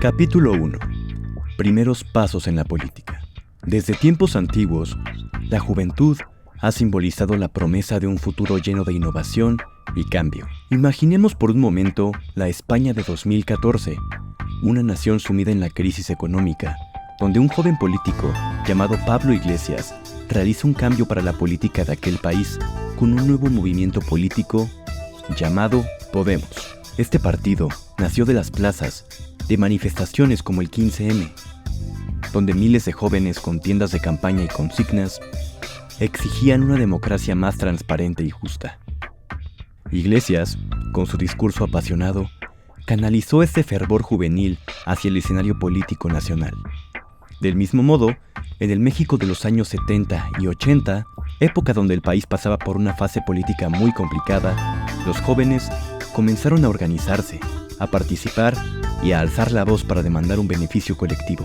Capítulo 1. Primeros pasos en la política. Desde tiempos antiguos, la juventud ha simbolizado la promesa de un futuro lleno de innovación y cambio. Imaginemos por un momento la España de 2014, una nación sumida en la crisis económica, donde un joven político llamado Pablo Iglesias realiza un cambio para la política de aquel país con un nuevo movimiento político llamado Podemos. Este partido nació de las plazas, de manifestaciones como el 15M, donde miles de jóvenes con tiendas de campaña y consignas exigían una democracia más transparente y justa. Iglesias, con su discurso apasionado, canalizó este fervor juvenil hacia el escenario político nacional. Del mismo modo, en el México de los años 70 y 80, época donde el país pasaba por una fase política muy complicada, los jóvenes comenzaron a organizarse, a participar y a alzar la voz para demandar un beneficio colectivo.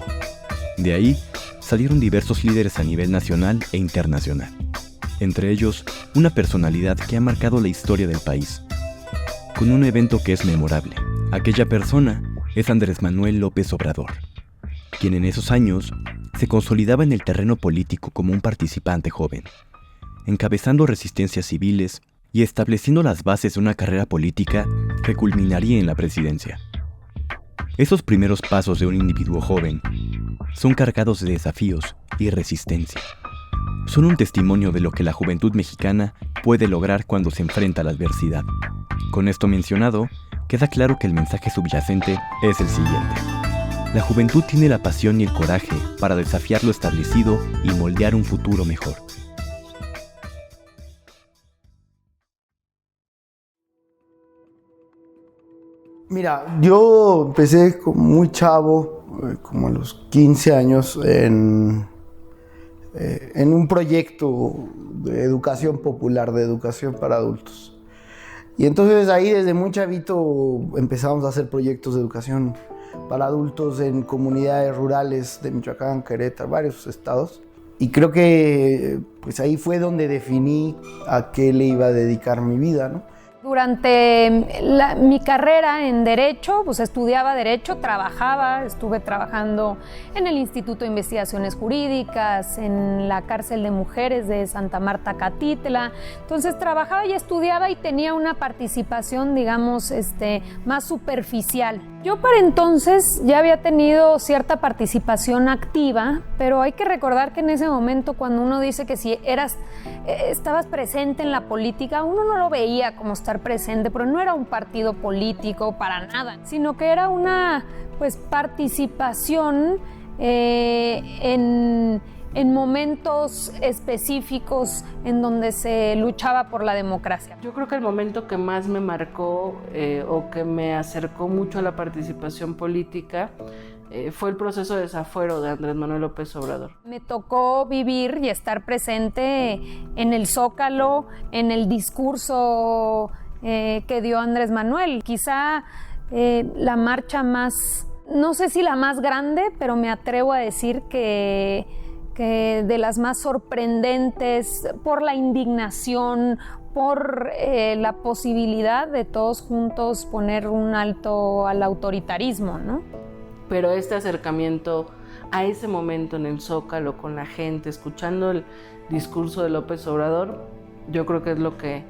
De ahí salieron diversos líderes a nivel nacional e internacional, entre ellos una personalidad que ha marcado la historia del país, con un evento que es memorable. Aquella persona es Andrés Manuel López Obrador, quien en esos años se consolidaba en el terreno político como un participante joven, encabezando resistencias civiles y estableciendo las bases de una carrera política que culminaría en la presidencia. Esos primeros pasos de un individuo joven son cargados de desafíos y resistencia. Son un testimonio de lo que la juventud mexicana puede lograr cuando se enfrenta a la adversidad. Con esto mencionado, queda claro que el mensaje subyacente es el siguiente. La juventud tiene la pasión y el coraje para desafiar lo establecido y moldear un futuro mejor. Mira, yo empecé como muy chavo, como a los 15 años, en un proyecto de educación popular, de educación para adultos. Y entonces ahí desde muy chavito empezamos a hacer proyectos de educación para adultos en comunidades rurales de Michoacán, Querétaro, varios estados. Y creo que pues ahí fue donde definí a qué le iba a dedicar mi vida, ¿no? Durante mi carrera en Derecho, pues estudiaba Derecho, estuve trabajando en el Instituto de Investigaciones Jurídicas, en la cárcel de mujeres de Santa Marta, Catitla. Entonces trabajaba y estudiaba y tenía una participación, digamos, más superficial. Yo para entonces ya había tenido cierta participación activa, pero hay que recordar que en ese momento cuando uno dice que si estabas presente en la política, uno no lo veía como estar presente, pero no era un partido político para nada, sino que era una participación en momentos específicos en donde se luchaba por la democracia. Yo creo que el momento que más me marcó o que me acercó mucho a la participación política fue el proceso de desafuero de Andrés Manuel López Obrador. Me tocó vivir y estar presente en el Zócalo, en el discurso que dio Andrés Manuel. Quizá la marcha más, no sé si la más grande, pero me atrevo a decir que de las más sorprendentes por la indignación, por la posibilidad de todos juntos poner un alto al autoritarismo, ¿no? Pero este acercamiento a ese momento en el Zócalo con la gente, escuchando el discurso de López Obrador, yo creo que es lo que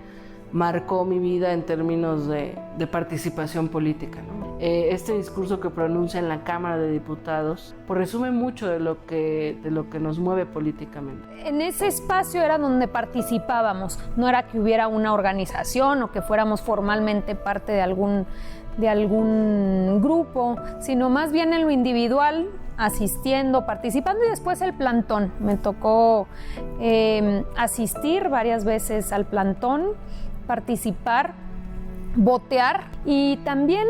marcó mi vida en términos de participación política, ¿no? Este discurso que pronuncia en la Cámara de Diputados pues resume mucho de lo que nos mueve políticamente. En ese espacio era donde participábamos, no era que hubiera una organización o que fuéramos formalmente parte de algún grupo, sino más bien en lo individual, asistiendo, participando y después el plantón. Me tocó asistir varias veces al plantón, participar, votear y también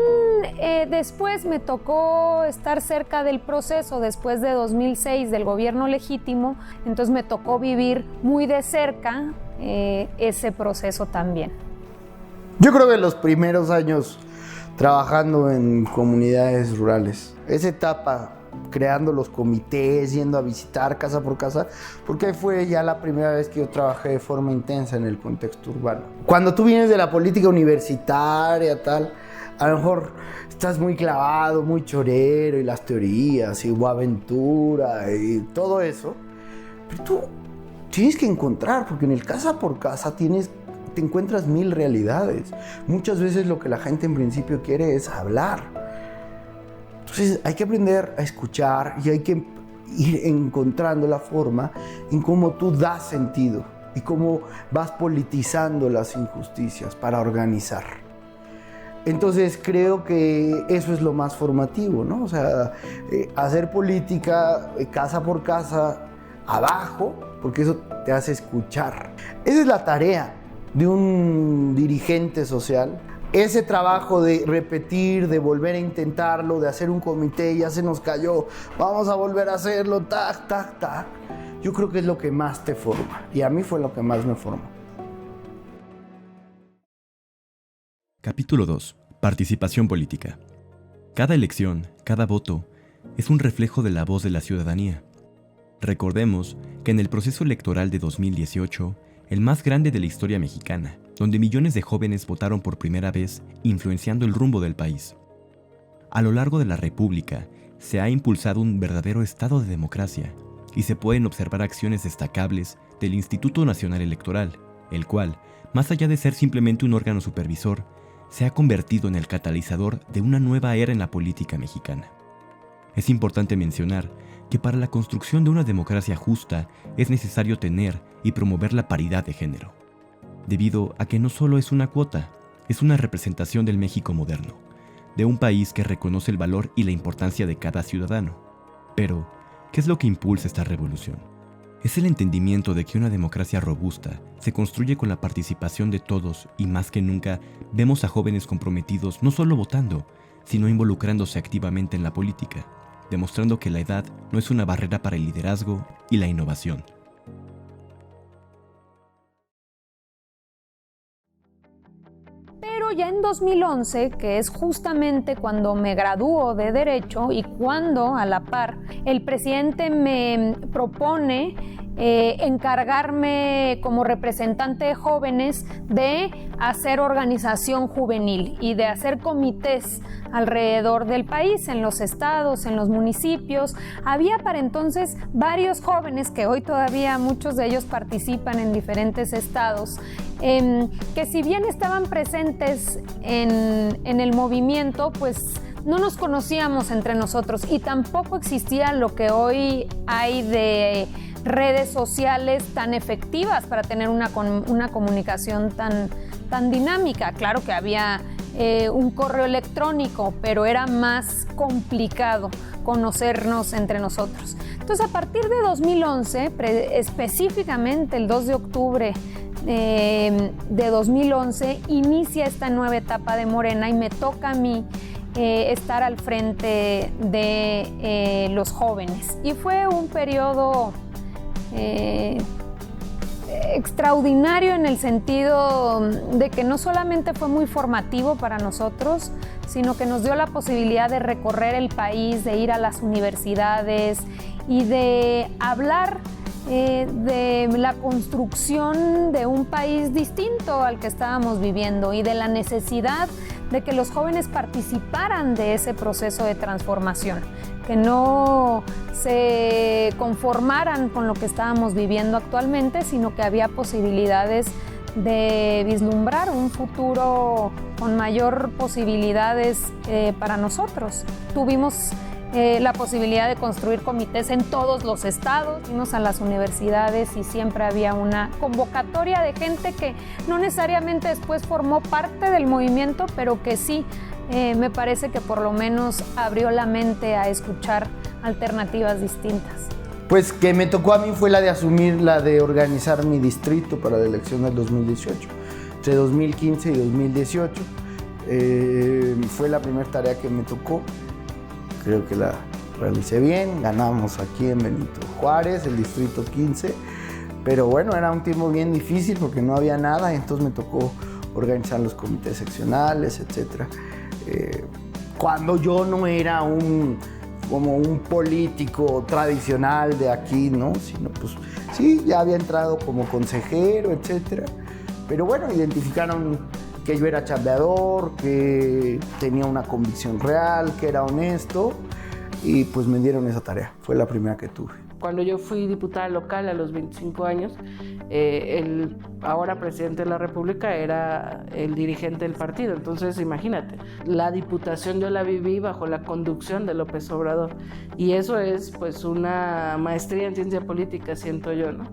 después me tocó estar cerca del proceso después de 2006 del gobierno legítimo, entonces me tocó vivir muy de cerca ese proceso también. Yo creo que los primeros años trabajando en comunidades rurales, esa etapa creando los comités, yendo a visitar casa por casa, porque fue ya la primera vez que yo trabajé de forma intensa en el contexto urbano. Cuando tú vienes de la política universitaria, tal, a lo mejor estás muy clavado, muy chorero y las teorías y Boaventura y todo eso, pero tú tienes que encontrar, porque en el casa por casa te encuentras 1000 realidades. Muchas veces lo que la gente en principio quiere es hablar. Entonces hay que aprender a escuchar y hay que ir encontrando la forma en cómo tú das sentido y cómo vas politizando las injusticias para organizar. Entonces creo que eso es lo más formativo, ¿no? O sea, hacer política casa por casa, abajo, porque eso te hace escuchar. Esa es la tarea de un dirigente social. Ese trabajo de repetir, de volver a intentarlo, de hacer un comité, ya se nos cayó, vamos a volver a hacerlo, tac, tac, tac. Yo creo que es lo que más te forma, y a mí fue lo que más me formó. Capítulo 2. Participación política. Cada elección, cada voto, es un reflejo de la voz de la ciudadanía. Recordemos que en el proceso electoral de 2018, el más grande de la historia mexicana, donde millones de jóvenes votaron por primera vez, influenciando el rumbo del país. A lo largo de la República, se ha impulsado un verdadero estado de democracia, y se pueden observar acciones destacables del Instituto Nacional Electoral, el cual, más allá de ser simplemente un órgano supervisor, se ha convertido en el catalizador de una nueva era en la política mexicana. Es importante mencionar que para la construcción de una democracia justa es necesario tener y promover la paridad de género, debido a que no solo es una cuota, es una representación del México moderno, de un país que reconoce el valor y la importancia de cada ciudadano. Pero, ¿qué es lo que impulsa esta revolución? Es el entendimiento de que una democracia robusta se construye con la participación de todos y más que nunca vemos a jóvenes comprometidos no solo votando, sino involucrándose activamente en la política, demostrando que la edad no es una barrera para el liderazgo y la innovación. Pero ya en 2011, que es justamente cuando me gradúo de Derecho y cuando, a la par, el presidente me propone encargarme como representante de jóvenes de hacer organización juvenil y de hacer comités alrededor del país, en los estados, en los municipios. Había para entonces varios jóvenes, que hoy todavía muchos de ellos participan en diferentes estados, que si bien estaban presentes en el movimiento, pues no nos conocíamos entre nosotros y tampoco existía lo que hoy hay de redes sociales tan efectivas para tener una comunicación tan dinámica. Claro que había un correo electrónico, pero era más complicado conocernos entre nosotros. Entonces, a partir de 2011, específicamente el 2 de octubre de 2011, inicia esta nueva etapa de Morena y me toca a mí estar al frente de los jóvenes. Y fue un periodo extraordinario en el sentido de que no solamente fue muy formativo para nosotros, sino que nos dio la posibilidad de recorrer el país, de ir a las universidades y de hablar de la construcción de un país distinto al que estábamos viviendo y de la necesidad de que los jóvenes participaran de ese proceso de transformación, que no se conformaran con lo que estábamos viviendo actualmente, sino que había posibilidades de vislumbrar un futuro con mayor posibilidades para nosotros. Tuvimos la posibilidad de construir comités en todos los estados, fuimos a las universidades y siempre había una convocatoria de gente que no necesariamente después formó parte del movimiento, pero que sí me parece que por lo menos abrió la mente a escuchar alternativas distintas. Pues que me tocó a mí fue la de asumir, la de organizar mi distrito para la elección del 2018. Entre 2015 y 2018 fue la primera tarea que me tocó. Creo que la realicé bien, ganamos aquí en Benito Juárez, el distrito 15, pero bueno, era un tiempo bien difícil porque no había nada, y entonces me tocó organizar los comités seccionales, etc. Cuando yo no era como un político tradicional de aquí, ¿no? Sino pues sí, ya había entrado como consejero, etc. Pero bueno, identificaron que yo era chambeador, que tenía una convicción real, que era honesto, y pues me dieron esa tarea. Fue la primera que tuve. Cuando yo fui diputada local a los 25 años, el ahora presidente de la República era el dirigente del partido. Entonces, imagínate, la diputación yo la viví bajo la conducción de López Obrador. Y eso es pues una maestría en ciencia política, siento yo, ¿no?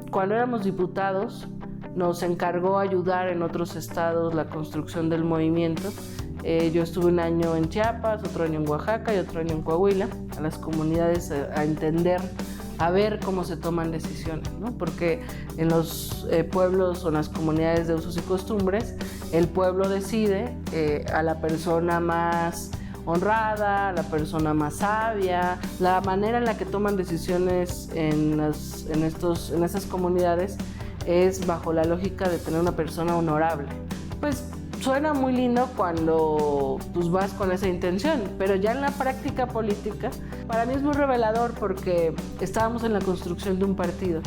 Cuando éramos diputados, nos encargó ayudar en otros estados la construcción del movimiento. Yo estuve un año en Chiapas, otro año en Oaxaca y otro año en Coahuila, a las comunidades a entender, a ver cómo se toman decisiones, ¿no? Porque en los pueblos o en las comunidades de usos y costumbres, el pueblo decide a la persona más honrada, a la persona más sabia, la manera en la que toman decisiones en esas comunidades es bajo la lógica de tener una persona honorable. Pues suena muy lindo cuando pues, vas con esa intención, pero ya en la práctica política, para mí es muy revelador porque estábamos en la construcción de un partido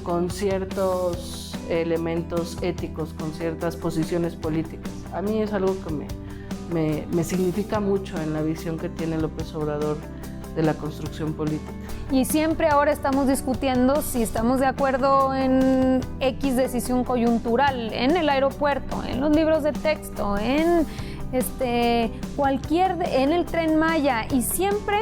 con ciertos elementos éticos, con ciertas posiciones políticas. A mí es algo que me significa mucho en la visión que tiene López Obrador de la construcción política. Y siempre ahora estamos discutiendo si estamos de acuerdo en X decisión coyuntural, en el aeropuerto, en los libros de texto, en en el Tren Maya, y siempre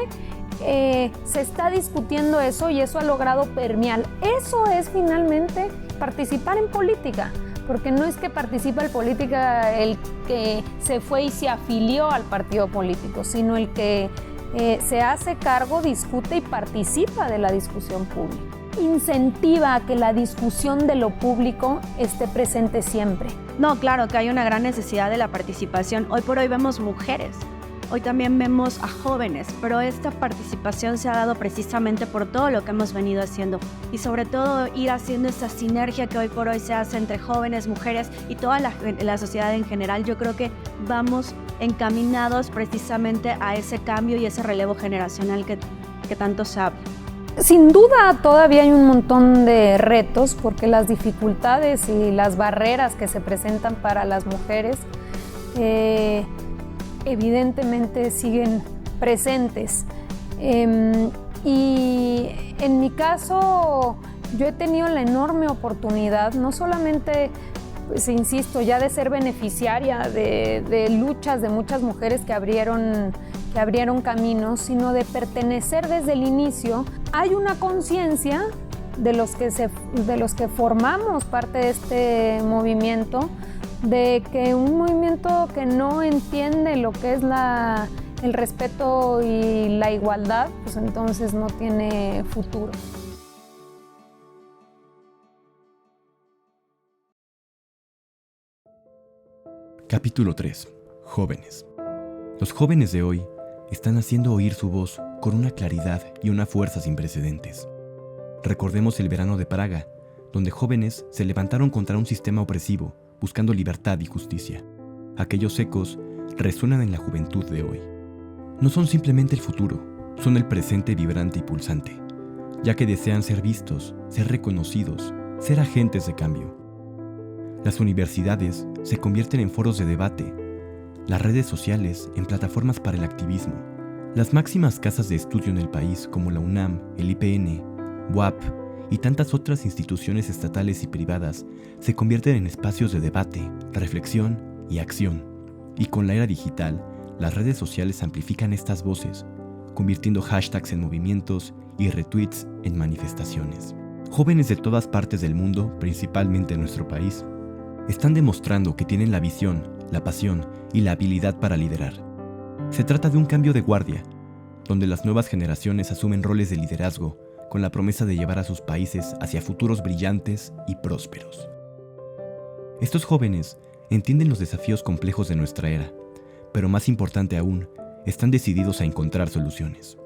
se está discutiendo eso y eso ha logrado permear. Eso es finalmente participar en política, porque no es que participa en política el que se fue y se afilió al partido político, sino el que se hace cargo, discute y participa de la discusión pública. Incentiva a que la discusión de lo público esté presente siempre. No, claro que hay una gran necesidad de la participación. Hoy por hoy vemos mujeres, hoy también vemos a jóvenes, pero esta participación se ha dado precisamente por todo lo que hemos venido haciendo y sobre todo ir haciendo esta sinergia que hoy por hoy se hace entre jóvenes, mujeres y toda la sociedad en general. Yo creo que vamos encaminados precisamente a ese cambio y ese relevo generacional que tanto se habla. Sin duda todavía hay un montón de retos porque las dificultades y las barreras que se presentan para las mujeres evidentemente siguen presentes. Y en mi caso yo he tenido la enorme oportunidad, no solamente pues insisto, ya de ser beneficiaria de luchas de muchas mujeres que abrieron caminos, sino de pertenecer desde el inicio. Hay una conciencia de los que formamos parte de este movimiento, de que un movimiento que no entiende lo que es el respeto y la igualdad, pues entonces no tiene futuro. Capítulo 3. Jóvenes. Los jóvenes de hoy están haciendo oír su voz con una claridad y una fuerza sin precedentes. Recordemos el verano de Praga, donde jóvenes se levantaron contra un sistema opresivo, buscando libertad y justicia. Aquellos ecos resuenan en la juventud de hoy. No son simplemente el futuro, son el presente vibrante y pulsante, ya que desean ser vistos, ser reconocidos, ser agentes de cambio. Las universidades se convierten en foros de debate, las redes sociales en plataformas para el activismo. Las máximas casas de estudio en el país, como la UNAM, el IPN, UAP y tantas otras instituciones estatales y privadas, se convierten en espacios de debate, reflexión y acción. Y con la era digital, las redes sociales amplifican estas voces, convirtiendo hashtags en movimientos y retweets en manifestaciones. Jóvenes de todas partes del mundo, principalmente en nuestro país, están demostrando que tienen la visión, la pasión y la habilidad para liderar. Se trata de un cambio de guardia, donde las nuevas generaciones asumen roles de liderazgo con la promesa de llevar a sus países hacia futuros brillantes y prósperos. Estos jóvenes entienden los desafíos complejos de nuestra era, pero más importante aún, están decididos a encontrar soluciones.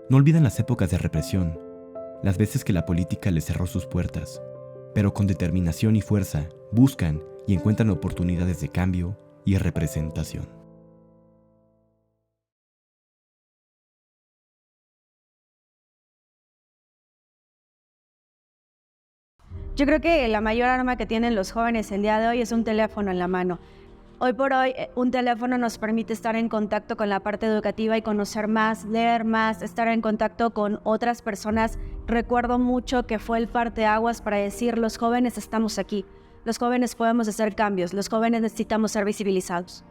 No olvidan las épocas de represión, las veces que la política les cerró sus puertas, pero con determinación y fuerza buscan y encuentran oportunidades de cambio y representación. Yo creo que la mayor arma que tienen los jóvenes el día de hoy es un teléfono en la mano. Hoy por hoy, un teléfono nos permite estar en contacto con la parte educativa y conocer más, leer más, estar en contacto con otras personas. Recuerdo mucho que fue el parteaguas para decir, los jóvenes estamos aquí, los jóvenes podemos hacer cambios, los jóvenes necesitamos ser visibilizados,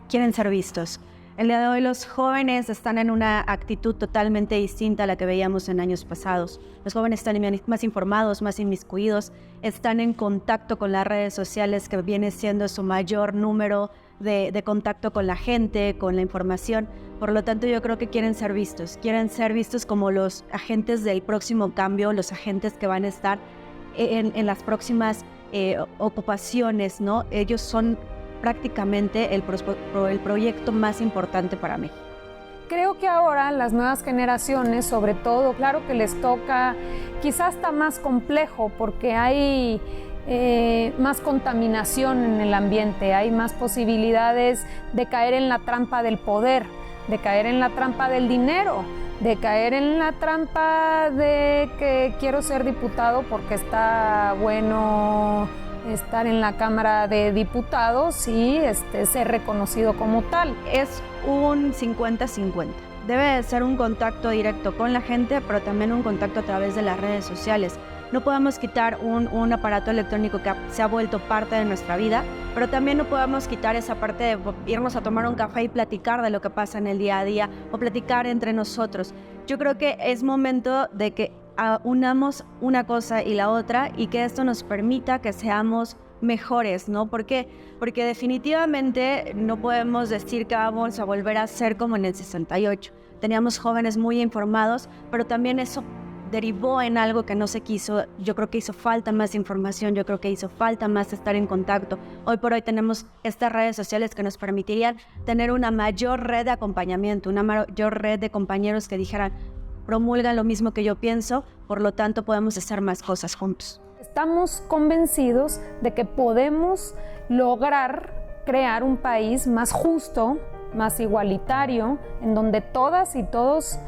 quieren ser vistos. El día de hoy los jóvenes están en una actitud totalmente distinta a la que veíamos en años pasados. Los jóvenes están más informados, más inmiscuidos, están en contacto con las redes sociales, que viene siendo su mayor número de contacto con la gente, con la información. Por lo tanto, yo creo que quieren ser vistos como los agentes del próximo cambio, los agentes que van a estar en las próximas ocupaciones, ¿no? Ellos son prácticamente el proyecto más importante para México. Creo que ahora las nuevas generaciones, sobre todo, claro que les toca quizás hasta más complejo porque hay más contaminación en el ambiente, hay más posibilidades de caer en la trampa del poder, de caer en la trampa del dinero, de caer en la trampa de que quiero ser diputado porque está bueno estar en la Cámara de Diputados y ser reconocido como tal. Es un 50-50. Debe de ser un contacto directo con la gente, pero también un contacto a través de las redes sociales. No podemos quitar un aparato electrónico que se ha vuelto parte de nuestra vida, pero también no podemos quitar esa parte de irnos a tomar un café y platicar de lo que pasa en el día a día o platicar entre nosotros. Yo creo que es momento de que unamos una cosa y la otra y que esto nos permita que seamos mejores, ¿no? ¿Por qué? Porque definitivamente no podemos decir que vamos a volver a ser como en el 68. Teníamos jóvenes muy informados, pero también eso derivó en algo que no se quiso. Yo creo que hizo falta más información, yo creo que hizo falta más estar en contacto. Hoy por hoy tenemos estas redes sociales que nos permitirían tener una mayor red de acompañamiento, una mayor red de compañeros que dijeran, promulgan lo mismo que yo pienso, por lo tanto podemos hacer más cosas juntos. Estamos convencidos de que podemos lograr crear un país más justo, más igualitario, en donde todas y todos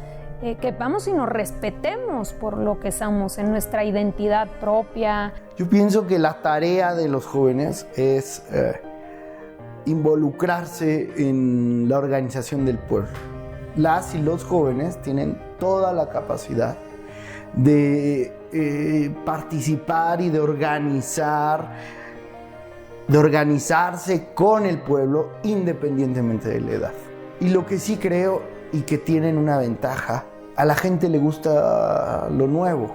quepamos y nos respetemos por lo que somos, en nuestra identidad propia. Yo pienso que la tarea de los jóvenes es involucrarse en la organización del pueblo. Las y los jóvenes tienen toda la capacidad de participar y de organizarse con el pueblo independientemente de la edad. Y lo que sí creo y que tienen una ventaja, a la gente le gusta lo nuevo,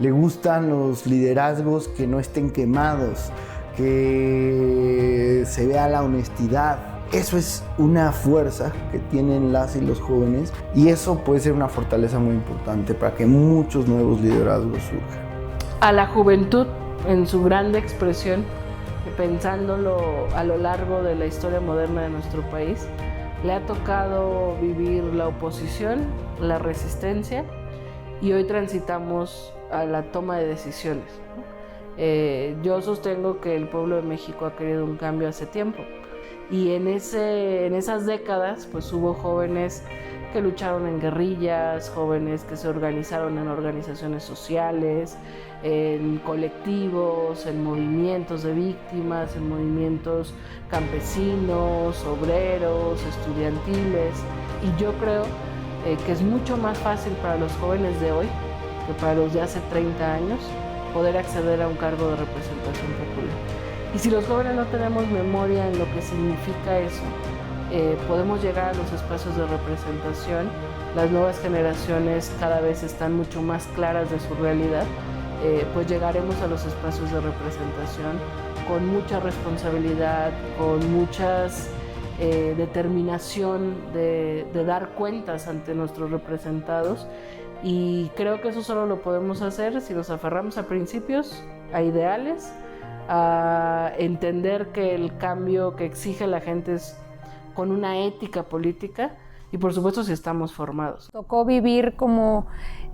le gustan los liderazgos que no estén quemados, que se vea la honestidad. Eso es una fuerza que tienen las y los jóvenes y eso puede ser una fortaleza muy importante para que muchos nuevos liderazgos surjan. A la juventud, en su grande expresión, pensándolo a lo largo de la historia moderna de nuestro país, le ha tocado vivir la oposición, la resistencia y hoy transitamos a la toma de decisiones. Yo sostengo que el pueblo de México ha querido un cambio hace tiempo. Y en esas décadas pues hubo jóvenes que lucharon en guerrillas, jóvenes que se organizaron en organizaciones sociales, en colectivos, en movimientos de víctimas, en movimientos campesinos, obreros, estudiantiles. Y yo creo que es mucho más fácil para los jóvenes de hoy que para los de hace 30 años poder acceder a un cargo de representación popular. Y si los jóvenes no tenemos memoria en lo que significa eso, podemos llegar a los espacios de representación. Las nuevas generaciones cada vez están mucho más claras de su realidad, pues llegaremos a los espacios de representación con mucha responsabilidad, con muchas determinación de dar cuentas ante nuestros representados. Y creo que eso solo lo podemos hacer si nos aferramos a principios, a ideales, a entender que el cambio que exige la gente es con una ética política y por supuesto si estamos formados. Tocó vivir como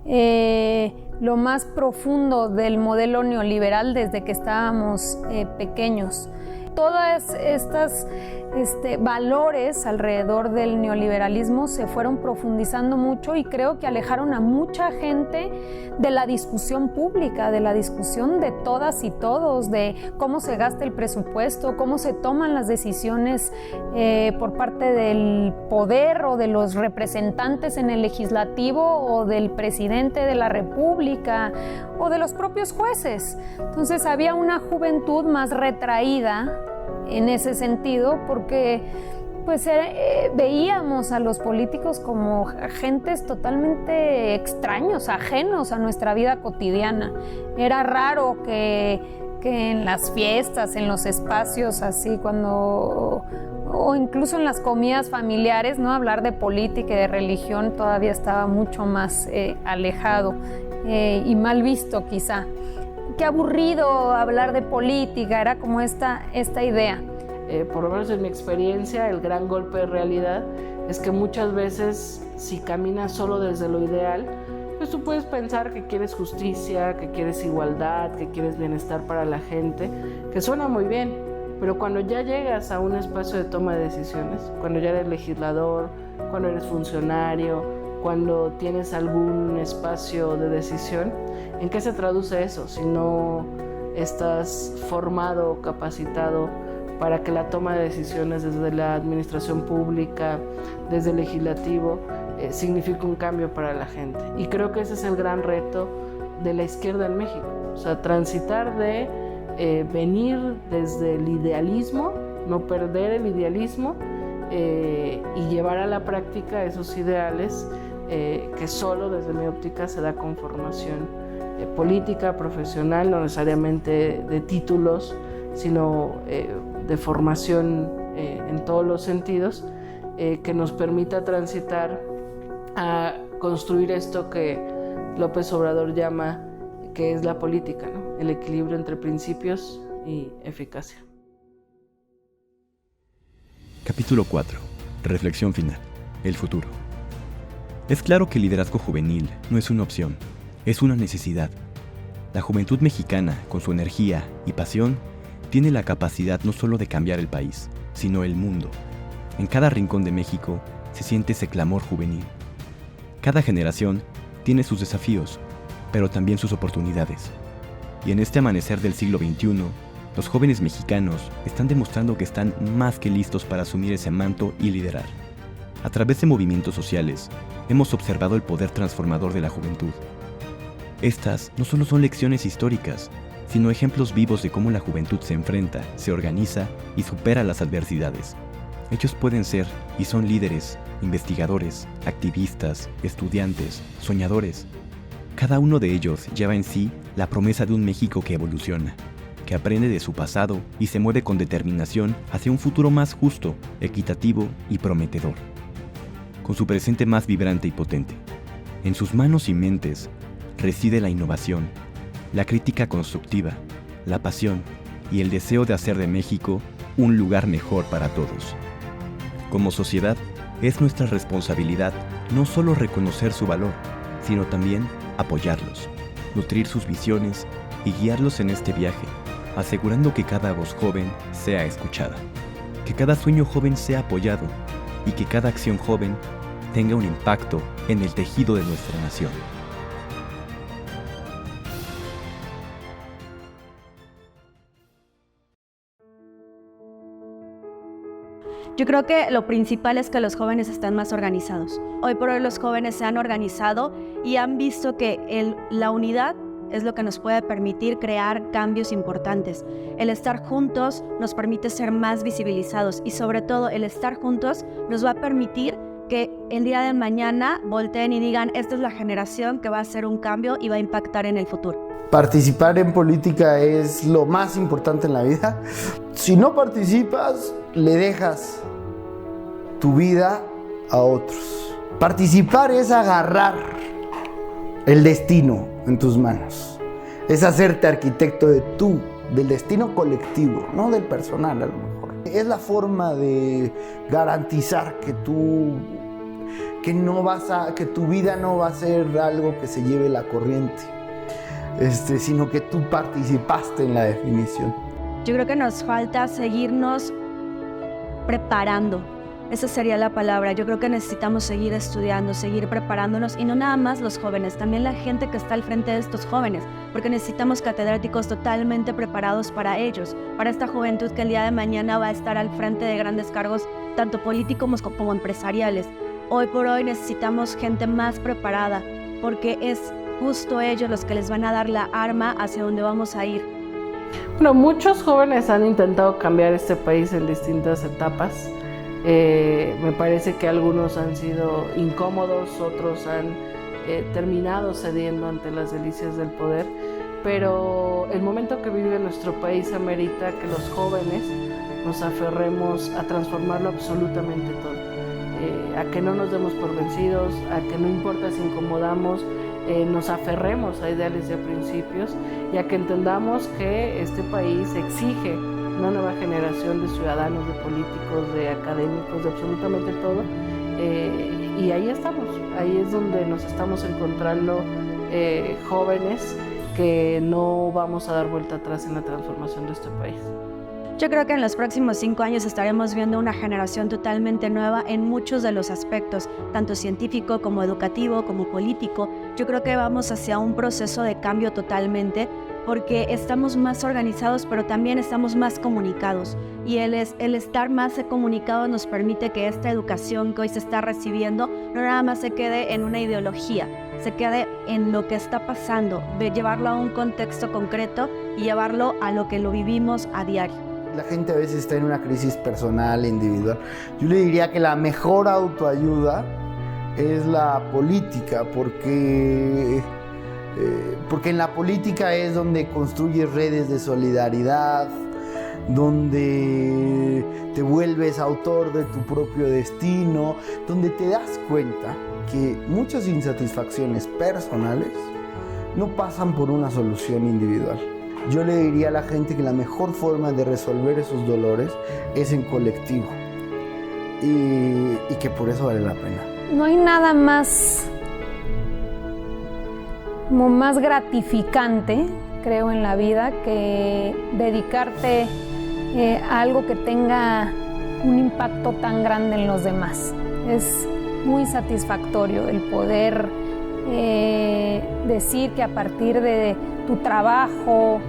lo más profundo del modelo neoliberal desde que estábamos pequeños. todas estas valores alrededor del neoliberalismo se fueron profundizando mucho y creo que alejaron a mucha gente de la discusión pública, de la discusión de todas y todos, de cómo se gasta el presupuesto, cómo se toman las decisiones por parte del poder o de los representantes en el legislativo o del presidente de la República o de los propios jueces. Entonces había una juventud más retraída en ese sentido, porque pues veíamos a los políticos como agentes totalmente extraños, ajenos a nuestra vida cotidiana. Era raro que en las fiestas, en los espacios así, o incluso en las comidas familiares, ¿no? Hablar de política y de religión todavía estaba mucho más alejado y mal visto quizá. Qué aburrido hablar de política, era como esta idea. Por lo menos en mi experiencia, el gran golpe de realidad es que muchas veces, si caminas solo desde lo ideal, pues tú puedes pensar que quieres justicia, que quieres igualdad, que quieres bienestar para la gente, que suena muy bien, pero cuando ya llegas a un espacio de toma de decisiones, cuando ya eres legislador, cuando eres funcionario, cuando tienes algún espacio de decisión, ¿en qué se traduce eso? Si no estás formado o capacitado para que la toma de decisiones desde la administración pública, desde el legislativo, signifique un cambio para la gente. Y creo que ese es el gran reto de la izquierda en México. O sea, transitar de venir desde el idealismo, no perder el idealismo y llevar a la práctica esos ideales que solo desde mi óptica se da con formación política, profesional, no necesariamente de títulos, sino de formación en todos los sentidos, que nos permita transitar a construir esto que López Obrador llama que es la política, ¿no? El equilibrio entre principios y eficacia. Capítulo 4. Reflexión final. El futuro. Es claro que el liderazgo juvenil no es una opción, es una necesidad. La juventud mexicana, con su energía y pasión, tiene la capacidad no solo de cambiar el país, sino el mundo. En cada rincón de México se siente ese clamor juvenil. Cada generación tiene sus desafíos, pero también sus oportunidades. Y en este amanecer del siglo XXI, los jóvenes mexicanos están demostrando que están más que listos para asumir ese manto y liderar. A través de movimientos sociales, hemos observado el poder transformador de la juventud. Estas no solo son lecciones históricas, sino ejemplos vivos de cómo la juventud se enfrenta, se organiza y supera las adversidades. Ellos pueden ser y son líderes, investigadores, activistas, estudiantes, soñadores. Cada uno de ellos lleva en sí la promesa de un México que evoluciona, que aprende de su pasado y se mueve con determinación hacia un futuro más justo, equitativo y prometedor. Con su presente más vibrante y potente. En sus manos y mentes reside la innovación, la crítica constructiva, la pasión y el deseo de hacer de México un lugar mejor para todos. Como sociedad, es nuestra responsabilidad no solo reconocer su valor, sino también apoyarlos, nutrir sus visiones y guiarlos en este viaje, asegurando que cada voz joven sea escuchada, que cada sueño joven sea apoyado y que cada acción joven tenga un impacto en el tejido de nuestra nación. Yo creo que lo principal es que los jóvenes están más organizados. Hoy por hoy los jóvenes se han organizado y han visto que la unidad es lo que nos puede permitir crear cambios importantes. El estar juntos nos permite ser más visibilizados y sobre todo el estar juntos nos va a permitir que el día de mañana volteen y digan, esta es la generación que va a hacer un cambio y va a impactar en el futuro. Participar en política es lo más importante en la vida. Si no participas, le dejas tu vida a otros. Participar es agarrar el destino en tus manos. Es hacerte arquitecto del destino colectivo, no del personal a lo mejor. Es la forma de garantizar que tu vida no va a ser algo que se lleve la corriente, sino que tú participaste en la definición. Yo creo que nos falta seguirnos preparando. Esa sería la palabra. Yo creo que necesitamos seguir estudiando, seguir preparándonos, y no nada más los jóvenes, también la gente que está al frente de estos jóvenes, porque necesitamos catedráticos totalmente preparados para ellos, para esta juventud que el día de mañana va a estar al frente de grandes cargos, tanto políticos como empresariales. Hoy por hoy necesitamos gente más preparada, porque es justo ellos los que les van a dar la arma hacia donde vamos a ir. Bueno, muchos jóvenes han intentado cambiar este país en distintas etapas. Me parece que algunos han sido incómodos, otros han terminado cediendo ante las delicias del poder, pero el momento que vive nuestro país amerita que los jóvenes nos aferremos a transformarlo absolutamente todo, a que no nos demos por vencidos, a que no importa si incomodamos, nos aferremos a ideales y a principios, y a que entendamos que este país exige una nueva generación de ciudadanos, de políticos, de académicos, de absolutamente todo, y ahí estamos, ahí es donde nos estamos encontrando jóvenes que no vamos a dar vuelta atrás en la transformación de este país. Yo creo que en los próximos 5 años estaremos viendo una generación totalmente nueva en muchos de los aspectos, tanto científico como educativo, como político. Yo creo que vamos hacia un proceso de cambio totalmente, porque estamos más organizados, pero también estamos más comunicados. Y el estar más comunicados nos permite que esta educación que hoy se está recibiendo no nada más se quede en una ideología, se quede en lo que está pasando, de llevarlo a un contexto concreto y llevarlo a lo que lo vivimos a diario. La gente a veces está en una crisis personal, individual. Yo le diría que la mejor autoayuda es la política, porque en la política es donde construyes redes de solidaridad, donde te vuelves autor de tu propio destino, donde te das cuenta que muchas insatisfacciones personales no pasan por una solución individual. Yo le diría a la gente que la mejor forma de resolver esos dolores es en colectivo, y que por eso vale la pena. No hay nada más gratificante, creo, en la vida que dedicarte a algo que tenga un impacto tan grande en los demás. Es muy satisfactorio el poder decir que a partir de tu trabajo,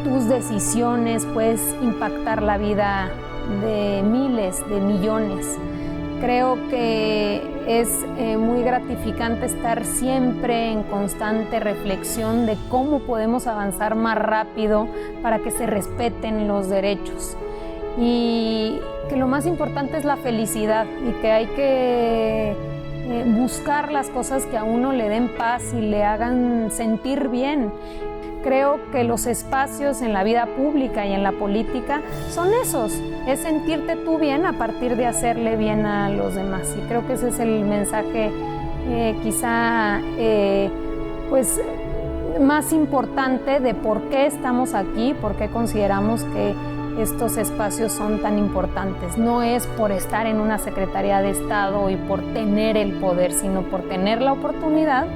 tus decisiones, puedes impactar la vida de miles, de millones. Creo que es muy gratificante estar siempre en constante reflexión de cómo podemos avanzar más rápido para que se respeten los derechos. Y que lo más importante es la felicidad, y que hay que buscar las cosas que a uno le den paz y le hagan sentir bien. Creo que los espacios en la vida pública y en la política son esos, es sentirte tú bien a partir de hacerle bien a los demás. Y creo que ese es el mensaje quizá pues más importante de por qué estamos aquí, por qué consideramos que estos espacios son tan importantes. No es por estar en una Secretaría de Estado y por tener el poder, sino por tener la oportunidad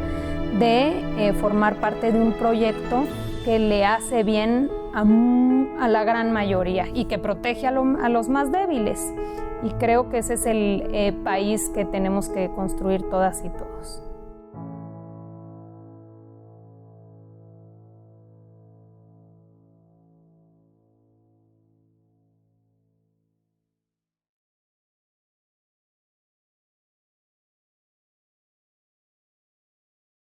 de formar parte de un proyecto que le hace bien a la gran mayoría y que protege a los más débiles. Y creo que ese es el país que tenemos que construir todas y todos.